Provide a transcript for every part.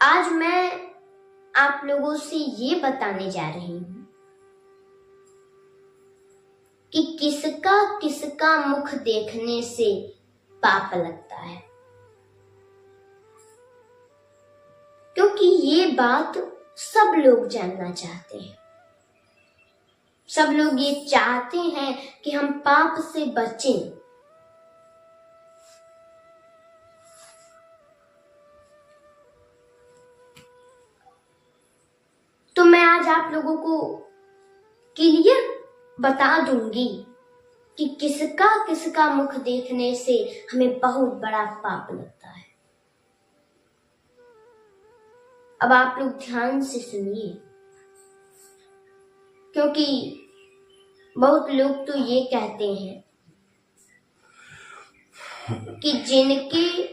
आज मैं आप लोगों से ये बताने जा रही हूं कि किसका किसका मुख देखने से पाप लगता है, क्योंकि ये बात सब लोग जानना चाहते हैं। सब लोग ये चाहते हैं कि हम पाप से बचें। तो मैं आज आप लोगों को क्लियर बता दूंगी कि किसका किसका मुख देखने से हमें बहुत बड़ा पाप लगता है। अब आप लोग ध्यान से सुनिए, क्योंकि बहुत लोग तो ये कहते हैं कि जिनके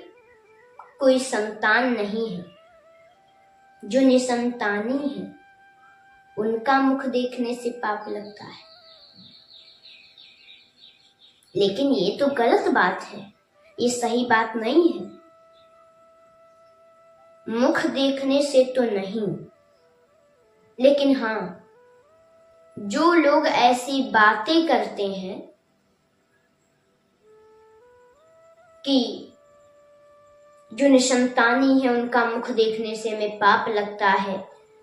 कोई संतान नहीं है, जो निसंतानी है, उनका मुख देखने से पाप लगता है। लेकिन ये तो गलत बात है, ये सही बात नहीं है। मुख देखने से तो नहीं, लेकिन हाँ, जो लोग ऐसी बातें करते हैं कि जो निसंतानी है उनका मुख देखने से हमें पाप लगता है,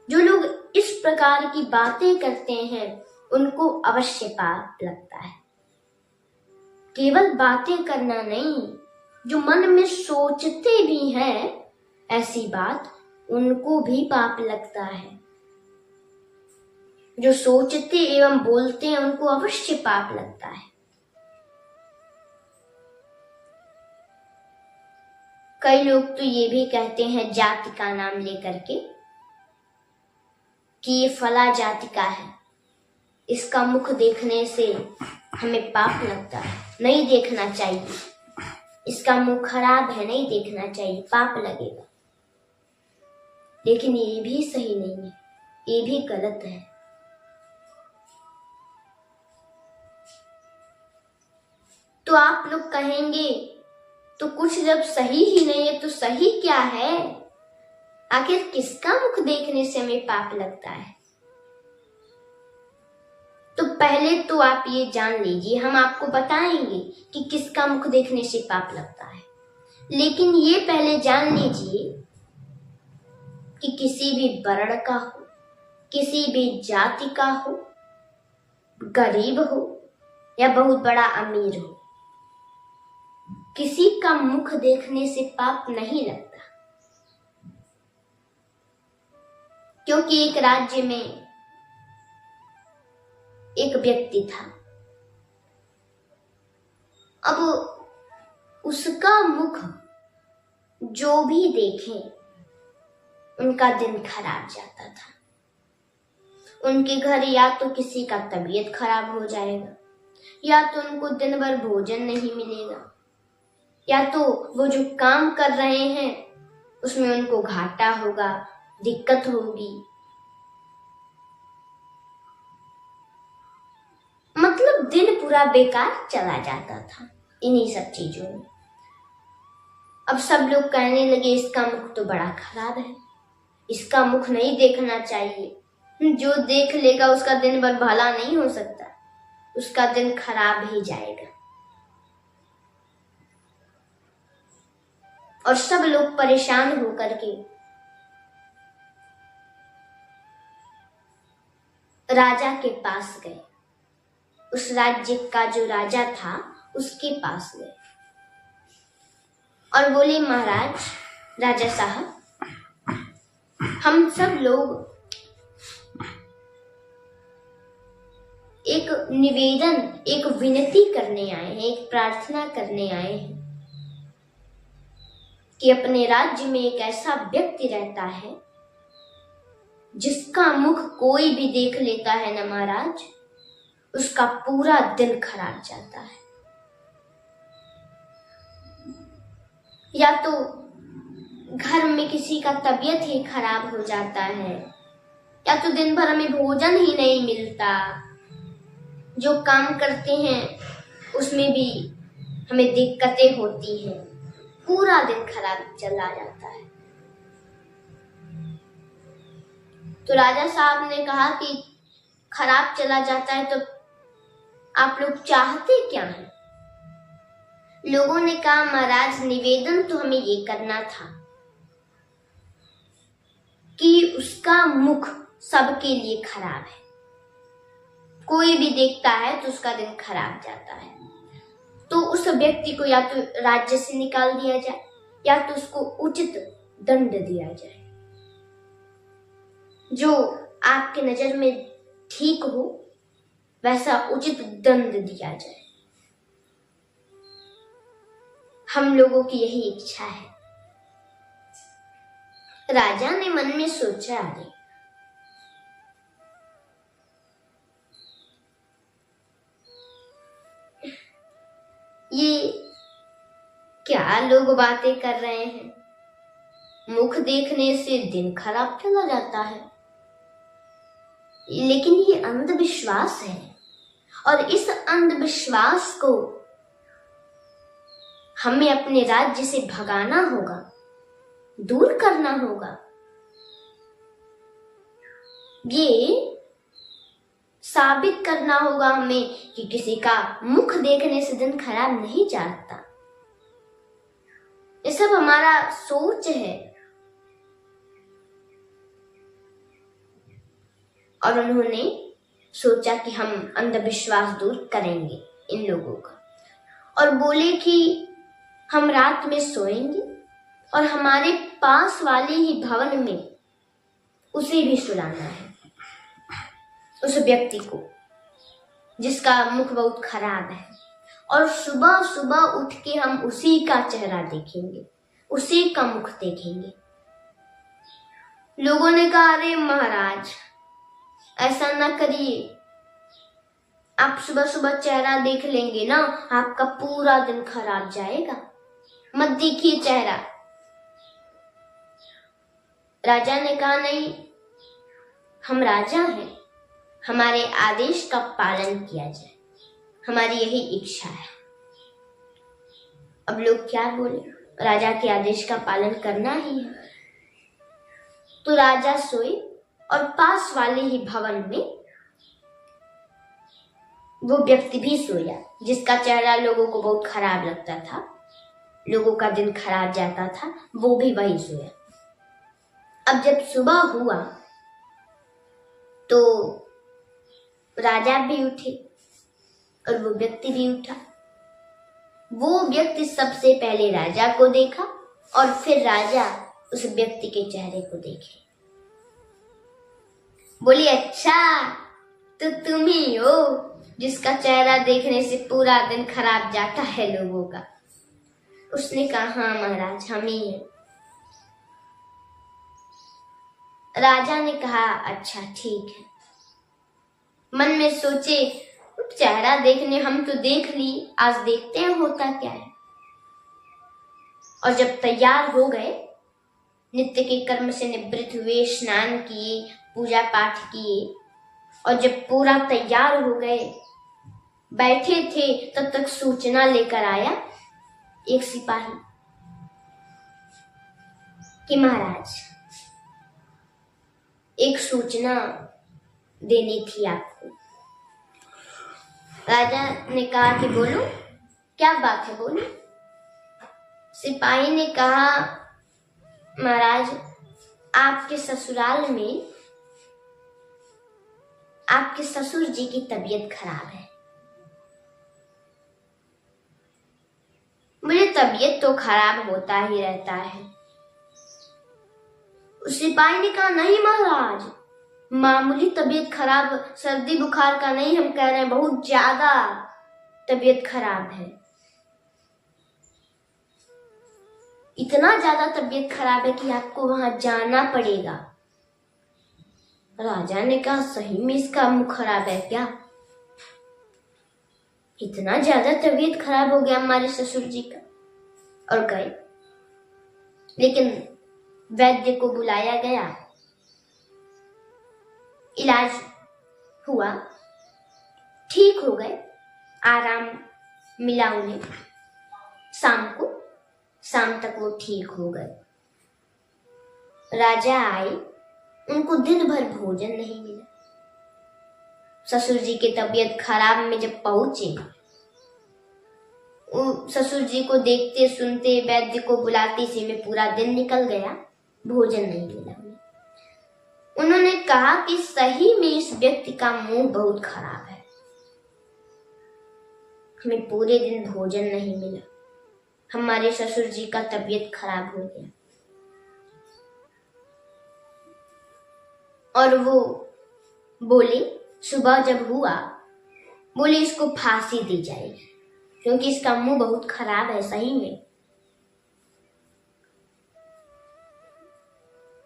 जो लोग इस प्रकार की बातें करते हैं उनको अवश्य पाप लगता है। केवल बातें करना नहीं, जो मन में सोचते भी हैं ऐसी बात, उनको भी पाप लगता है। जो सोचते एवं बोलते हैं उनको अवश्य पाप लगता है। कई लोग तो ये भी कहते हैं जाति का नाम लेकर के कि ये फला जाति का है, इसका मुख देखने से हमें पाप लगता है, नहीं देखना चाहिए, इसका मुंह खराब है, नहीं देखना चाहिए, पाप लगेगा। लेकिन ये भी सही नहीं है, ये भी गलत है। तो आप लोग कहेंगे तो कुछ जब सही ही नहीं है तो सही क्या है? आखिर किसका मुख देखने से हमें पाप लगता है? तो पहले तो आप ये जान लीजिए, हम आपको बताएंगे कि किसका मुख देखने से पाप लगता है। लेकिन ये पहले जान लीजिए कि किसी भी वर्ण का हो, किसी भी जाति का हो, गरीब हो या बहुत बड़ा अमीर हो, किसी का मुख देखने से पाप नहीं लगता। क्योंकि एक राज्य में एक व्यक्ति था। अब उसका मुख जो भी देखे उनका दिन खराब जाता था। उनके घर या तो किसी का तबीयत खराब हो जाएगा, या तो उनको दिन भर भोजन नहीं मिलेगा, या तो वो जो काम कर रहे हैं उसमें उनको घाटा होगा, दिक्कत होगी। मतलब दिन पूरा बेकार चला जाता था इन्हीं सब चीजों में। अब सब लोग कहने लगे इसका मुख तो बड़ा खराब है, इसका मुख नहीं देखना चाहिए, जो देख लेगा उसका दिन भर भला नहीं हो सकता, उसका दिन खराब ही जाएगा। और सब लोग परेशान होकर के राजा के पास गए। उस राज्य का जो राजा था उसके पास गए और बोले, महाराज, राजा साहब, हम सब लोग एक निवेदन, एक विनती करने आए हैं, एक प्रार्थना करने आए हैं कि अपने राज्य में एक ऐसा व्यक्ति रहता है जिसका मुख कोई भी देख लेता है ना महाराज, उसका पूरा दिन खराब जाता है। या तो घर में किसी का तबीयत ही खराब हो जाता है, या तो दिन भर हमें भोजन ही नहीं मिलता, जो काम करते हैं उसमें भी हमें दिक्कतें होती हैं, पूरा दिन खराब चला जाता है। तो राजा साहब ने कहा कि खराब चला जाता है तो आप लोग चाहते क्या हैं? लोगों ने कहा, महाराज निवेदन तो हमें ये करना था कि उसका मुख सबके लिए खराब है, कोई भी देखता है तो उसका दिन खराब जाता है, तो उस व्यक्ति को या तो राज्य से निकाल दिया जाए या तो उसको उचित दंड दिया जाए, जो आपके नजर में ठीक हो वैसा उचित दंड दिया जाए। हम लोगों की यही इच्छा है। राजा ने मन में सोचा, अरे ये क्या लोग बातें कर रहे हैं, मुख देखने से दिन खराब चला जाता है, लेकिन ये अंधविश्वास है और इस अंधविश्वास को हमें अपने राज्य से भगाना होगा, दूर करना होगा। ये साबित करना होगा हमें कि किसी का मुख देखने से दिन खराब नहीं जाता। ये सब हमारा सोच है। और उन्होंने सोचा कि हम अंधविश्वास दूर करेंगे इन लोगों का, और बोले कि हम रात में सोएंगे और हमारे पास वाले ही भवन में उसे भी सुलाना है, उस व्यक्ति को जिसका मुख बहुत खराब है, और सुबह सुबह उठ के हम उसी का चेहरा देखेंगे, उसी का मुख देखेंगे। लोगों ने कहा, अरे महाराज ऐसा ना करिए, आप सुबह सुबह चेहरा देख लेंगे ना, आपका पूरा दिन खराब जाएगा, मत देखिए चेहरा। राजा ने कहा, नहीं, हम राजा हैं, हमारे आदेश का पालन किया जाए, हमारी यही इच्छा है। अब लोग क्या बोले, राजा के आदेश का पालन करना ही है। तो राजा सोए और पास वाले ही भवन में वो व्यक्ति भी सोया जिसका चेहरा लोगों को बहुत खराब लगता था, लोगों का दिन खराब जाता था, वो भी वही सोया। अब जब सुबह हुआ तो राजा भी उठे और वो व्यक्ति भी उठा। वो व्यक्ति सबसे पहले राजा को देखा और फिर राजा उस व्यक्ति के चेहरे को देखे। बोली, अच्छा तो तुम ही हो जिसका चेहरा देखने से पूरा दिन खराब जाता है लोगों का। उसने कहा, हाँ महाराज, हम ही हैं। राजा ने कहा, अच्छा ठीक है। मन में सोचे, चेहरा देखने हम तो देख ली, आज देखते हैं होता क्या है। और जब तैयार हो गए, नित्य के कर्म से निवृत्त हुए, स्नान किए, पूजा पाठ किए, और जब पूरा तैयार हो गए, बैठे थे, तब तक सूचना लेकर आया एक सिपाही कि महाराज एक सूचना देनी थी आपको। राजा ने कहा कि बोलो, क्या बात है, बोलो। सिपाही ने कहा, महाराज आपके ससुराल में आपके ससुर जी की तबीयत खराब है। मुझे तबीयत तो खराब होता ही रहता है। उस सिपाही ने कहा, नहीं महाराज, मामूली तबीयत खराब, सर्दी बुखार का नहीं, हम कह रहे हैं बहुत ज्यादा तबीयत खराब है। इतना ज्यादा तबीयत खराब है कि आपको वहां जाना पड़ेगा। राजा ने कहा, सही में इसका मुख खराब है क्या? इतना ज्यादा तबीयत खराब हो गया हमारे ससुर जी का? और गए, लेकिन वैद्य को बुलाया गया, इलाज हुआ, ठीक हो गए, आराम मिला उन्हें। शाम तक वो ठीक हो गए। राजा आए उनको दिन भर भोजन नहीं मिला। ससुर जी की तबीयत खराब में जब पहुंचे, ससुर जी को देखते सुनते वैद्य को बुलाते से में पूरा दिन निकल गया, भोजन नहीं मिला उन्हें। उन्होंने कहा कि सही में इस व्यक्ति का मुंह बहुत खराब है, हमें पूरे दिन भोजन नहीं मिला, हमारे ससुर जी का तबीयत खराब हो गया। और वो बोले, सुबह जब हुआ, बोले इसको फांसी दी जाएगी क्योंकि इसका मुंह बहुत खराब है सही में।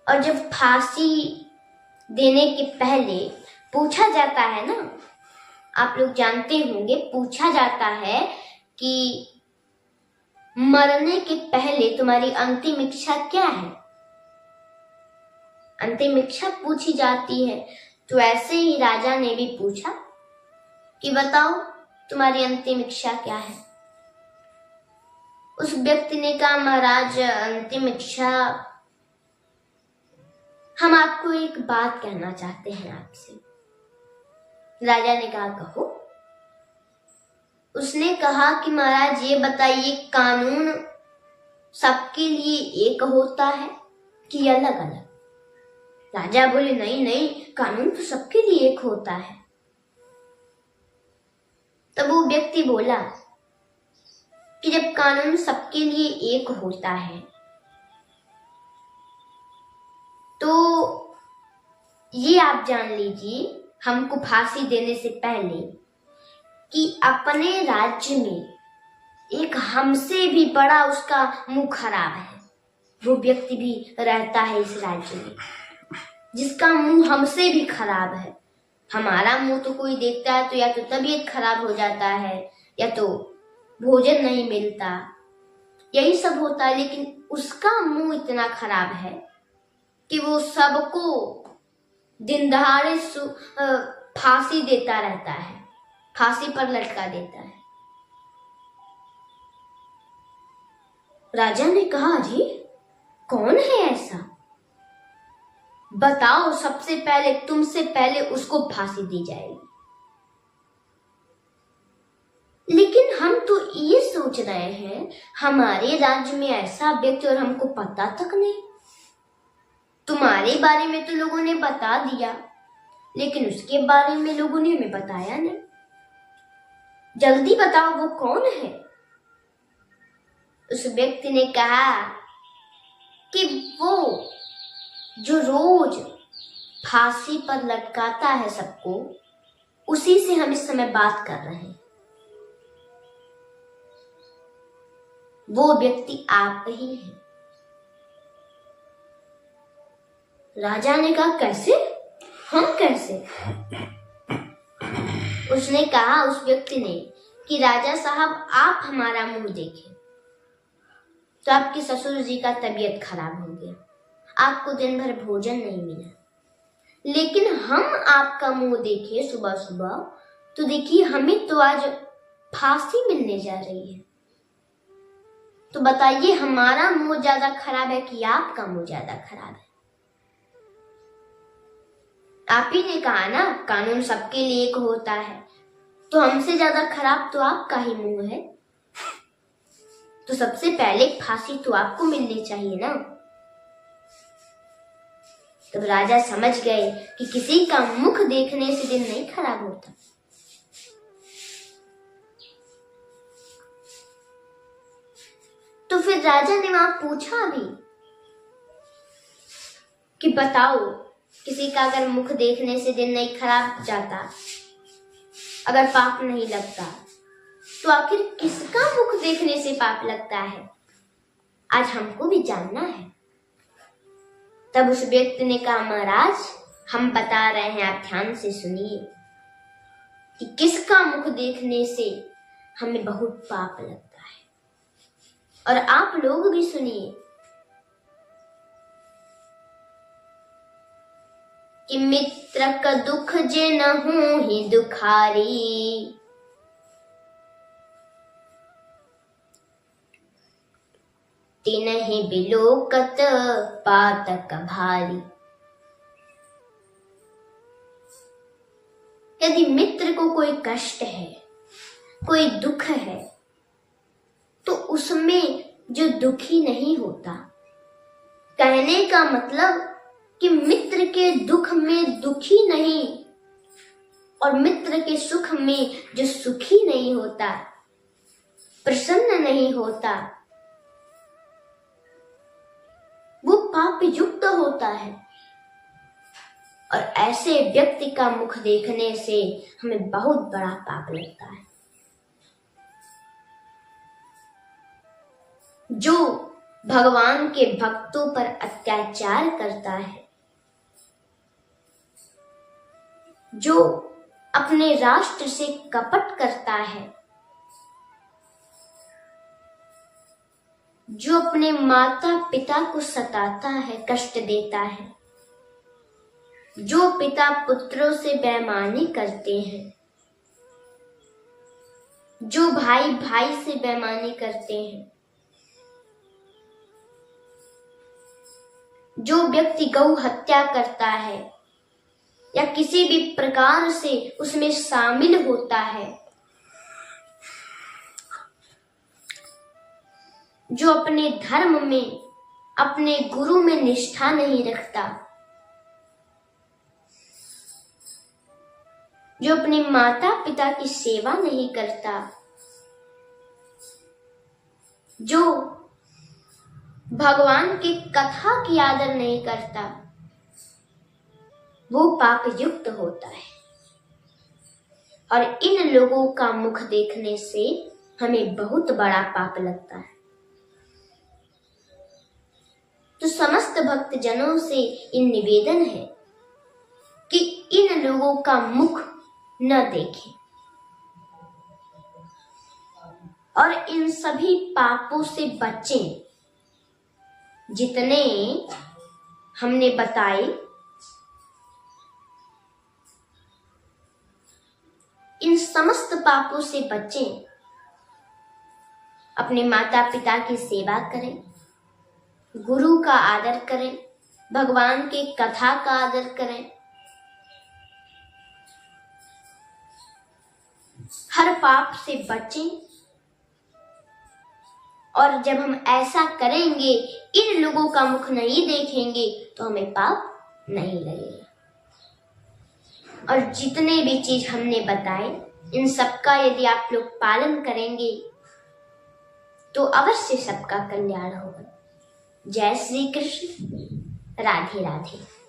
और जब फांसी देने के पहले पूछा जाता है ना, आप लोग जानते होंगे, पूछा जाता है कि मरने के पहले तुम्हारी अंतिम इच्छा क्या है। अंतिम इच्छा पूछी जाती है। तो ऐसे ही राजा ने भी पूछा कि बताओ तुम्हारी अंतिम इच्छा क्या है। उस व्यक्ति ने कहा, महाराज अंतिम इच्छा, हम आपको एक बात कहना चाहते हैं आपसे। राजा ने कहा, कहो। उसने कहा कि महाराज ये बताइए, कानून सबके लिए एक होता है कि अलग अलग? राजा बोले, नहीं नहीं, कानून तो सबके लिए एक होता है। तब वो व्यक्ति बोला कि जब कानून सबके लिए एक होता है तो ये आप जान लीजिए, हमको फांसी देने से पहले, कि अपने राज्य में एक हमसे भी बड़ा उसका मुंह खराब है, वो व्यक्ति भी रहता है इस राज्य में जिसका मुंह हमसे भी खराब है। हमारा मुंह तो कोई देखता है तो या तो तबीयत खराब हो जाता है या तो भोजन नहीं मिलता, यही सब होता है। लेकिन उसका मुंह इतना खराब है कि वो सबको दिन दहाड़े फांसी देता रहता है, फांसी पर लटका देता है। राजा ने कहा, अजी कौन है ऐसा, बताओ, सबसे पहले तुमसे पहले उसको फांसी दी जाएगी। लेकिन हम तो ये सोच रहे हैं, हमारे राज्य में ऐसा व्यक्ति और हमको पता तक नहीं। तुम्हारे बारे में तो लोगों ने बता दिया, लेकिन उसके बारे में लोगों ने हमें बताया नहीं। जल्दी बताओ वो कौन है। उस व्यक्ति ने कहा कि वो जो रोज फांसी पर लटकाता है सबको, उसी से हम इस समय बात कर रहे हैं। वो व्यक्ति आप ही हैं। राजा ने कहा, कैसे, हम कैसे? उसने कहा, उस व्यक्ति ने, कि राजा साहब आप हमारा मुंह देखें तो आपके ससुर जी का तबीयत खराब हो गया, आपको दिन भर भोजन नहीं मिला। लेकिन हम आपका मुंह देखें सुबह सुबह तो देखिए हमें तो आज फांसी मिलने जा रही है। तो बताइए, हमारा मुंह ज्यादा खराब है कि आपका मुंह ज्यादा खराब है? आप ही ने कहा ना, कानून सबके लिए एक होता है, तो हमसे ज्यादा खराब तो आपका ही मुंह है। तो सबसे पहले फांसी तो आपको मिलनी चाहिए ना। तब राजा समझ गए कि किसी का मुख देखने से दिन नहीं खराब होता। तो फिर राजा ने वहां पूछा भी कि बताओ, किसी का अगर मुख देखने से दिन नहीं खराब जाता, अगर पाप नहीं लगता, तो आखिर किसका मुख देखने से पाप लगता है? आज हमको भी जानना है। तब उस व्यक्ति ने कहा, महाराज हम बता रहे हैं, आप ध्यान से सुनिए कि किसका मुख देखने से हमें बहुत पाप लगता है। और आप लोग भी सुनिए कि मित्र का दुख जे न हो ही दुखारी, तिनहि बिलोकत पातक भारी। यदि मित्र को कोई कष्ट है, कोई दुख है, तो उसमें जो दुखी नहीं होता, कहने का मतलब कि मित्र के दुख में दुखी नहीं और मित्र के सुख में जो सुखी नहीं होता, प्रसन्न नहीं होता, वो पाप युक्त होता है। और ऐसे व्यक्ति का मुख देखने से हमें बहुत बड़ा पाप लगता है। जो भगवान के भक्तों पर अत्याचार करता है, जो अपने राष्ट्र से कपट करता है, जो अपने माता पिता को सताता है, कष्ट देता है, जो पिता पुत्रों से बेईमानी करते हैं, जो भाई भाई से बेईमानी करते हैं, जो व्यक्ति गौ हत्या करता है या किसी भी प्रकार से उसमें शामिल होता है, जो अपने धर्म में, अपने गुरु में निष्ठा नहीं रखता, जो अपने माता पिता की सेवा नहीं करता, जो भगवान की कथा की आदर नहीं करता, वो पाप युक्त होता है। और इन लोगों का मुख देखने से हमें बहुत बड़ा पाप लगता है। तो समस्त भक्त जनों से इन निवेदन है कि इन लोगों का मुख न देखें और इन सभी पापों से बचें जितने हमने बताए। इन समस्त पापों से बचें, अपने माता पिता की सेवा करें, गुरु का आदर करें, भगवान की कथा का आदर करें, हर पाप से बचें। और जब हम ऐसा करेंगे, इन लोगों का मुख नहीं देखेंगे, तो हमें पाप नहीं लगेगा। और जितने भी चीज हमने बताए, इन सबका यदि आप लोग पालन करेंगे तो अवश्य सबका कल्याण होगा। जय श्री कृष्ण। राधे राधे।